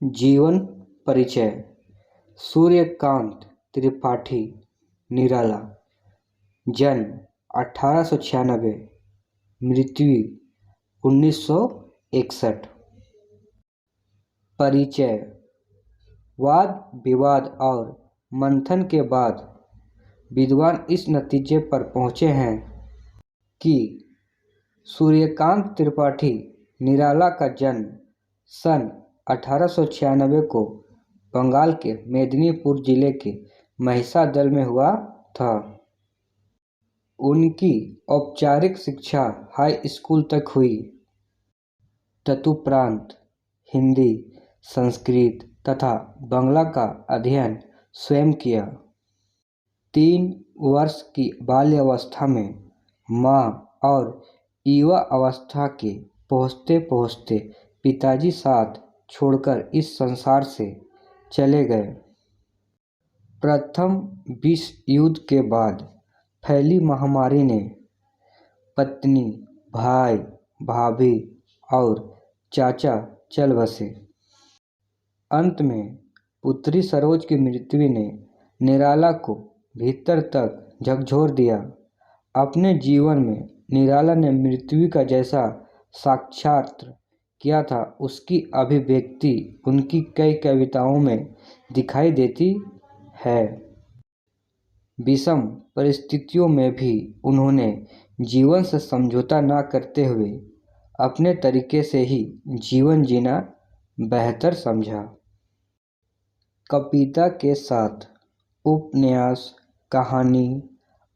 जीवन परिचय। सूर्यकांत त्रिपाठी निराला, जन्म 1896, मृत्यु 1961। परिचय। वाद विवाद और मंथन के बाद विद्वान इस नतीजे पर पहुँचे हैं कि सूर्यकांत त्रिपाठी निराला का जन्म सन 1896 को बंगाल के मेदिनीपुर जिले के महिषादल में हुआ था। उनकी औपचारिक शिक्षा हाई स्कूल तक हुई। तदुपरांत हिंदी, संस्कृत तथा बांग्ला का अध्ययन स्वयं किया। 3 वर्ष की बाल्यावस्था में माँ और युवा अवस्था के पहुँचते पहुँचते पिताजी साथ छोड़कर इस संसार से चले गए। प्रथम विश्व युद्ध के बाद फैली महामारी ने पत्नी, भाई, भाभी और चाचा चल बसे। अंत में पुत्री सरोज की मृत्यु ने निराला को भीतर तक झकझोर दिया। अपने जीवन में निराला ने मृत्यु का जैसा साक्षात्कार किया था, उसकी अभिव्यक्ति उनकी कई कविताओं में दिखाई देती है। विषम परिस्थितियों में भी उन्होंने जीवन से समझौता न करते हुए अपने तरीके से ही जीवन जीना बेहतर समझा। कविता के साथ उपन्यास, कहानी,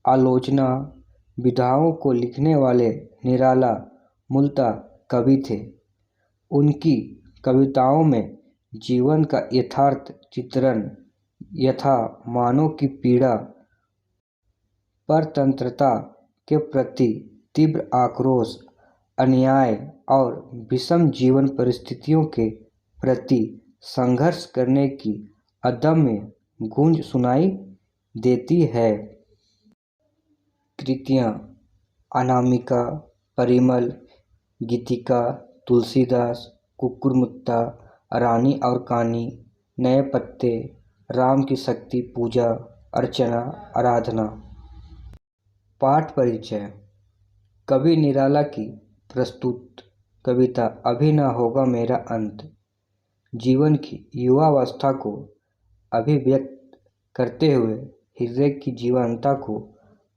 आलोचना, विधाओं को लिखने वाले निराला मूलतः कवि थे। उनकी कविताओं में जीवन का यथार्थ चित्रण, यथा मानव की पीड़ा, परतंत्रता के प्रति तीव्र आक्रोश, अन्याय और विषम जीवन परिस्थितियों के प्रति संघर्ष करने की अदम्य गूंज सुनाई देती है। कृतियाँ: अनामिका, परिमल, गीतिका, तुलसीदास, कुक्कुरमुत्ता, रानी और कानी, नए पत्ते, राम की शक्ति पूजा, अर्चना, आराधना। पाठ परिचय। कवि निराला की प्रस्तुत कविता अभी न होगा मेरा अंत जीवन की युवावस्था को अभिव्यक्त करते हुए हृदय की जीवंतता को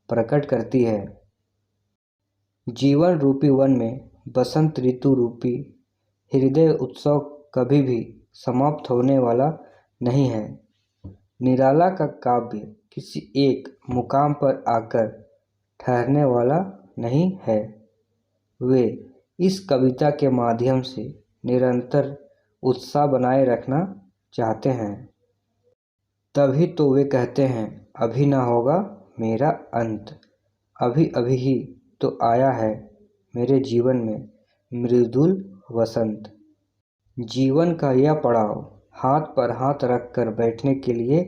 प्रकट करती है। जीवन रूपी वन में बसंत ऋतु रूपी हृदय उत्सव कभी भी समाप्त होने वाला नहीं है। निराला का काव्य किसी एक मुकाम पर आकर ठहरने वाला नहीं है। वे इस कविता के माध्यम से निरंतर उत्साह बनाए रखना चाहते हैं। तभी तो वे कहते हैं, अभी ना होगा मेरा अंत, अभी अभी ही तो आया है मेरे जीवन में मृदुल वसंत। जीवन का यह पड़ाव हाथ पर हाथ रख कर बैठने के लिए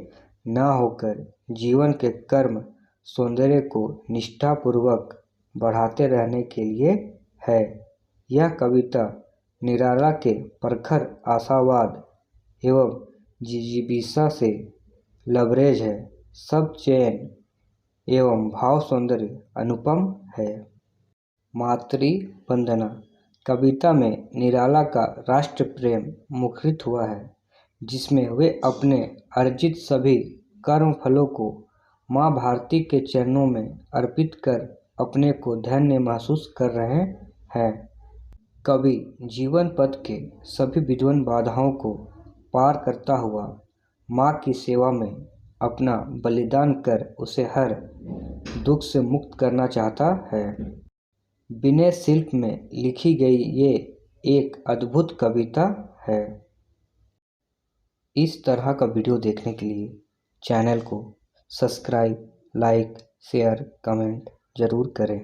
न होकर जीवन के कर्म सौंदर्य को निष्ठापूर्वक बढ़ाते रहने के लिए है। यह कविता निराला के प्रखर आशावाद एवं जिजीविषा से लबरेज है। सब चयन एवं भाव सौंदर्य अनुपम है। मातृ वंदना। कविता में निराला का राष्ट्र प्रेम मुखरित हुआ है, जिसमें वे अपने अर्जित सभी कर्म फलों को माँ भारती के चरणों में अर्पित कर अपने को धन्य महसूस कर रहे हैं। कवि जीवन पथ के सभी विद्वन बाधाओं को पार करता हुआ माँ की सेवा में अपना बलिदान कर उसे हर दुख से मुक्त करना चाहता है। विनय शिल्प में लिखी गई ये एक अद्भुत कविता है। इस तरह का वीडियो देखने के लिए चैनल को सब्सक्राइब, लाइक, शेयर, कमेंट जरूर करें।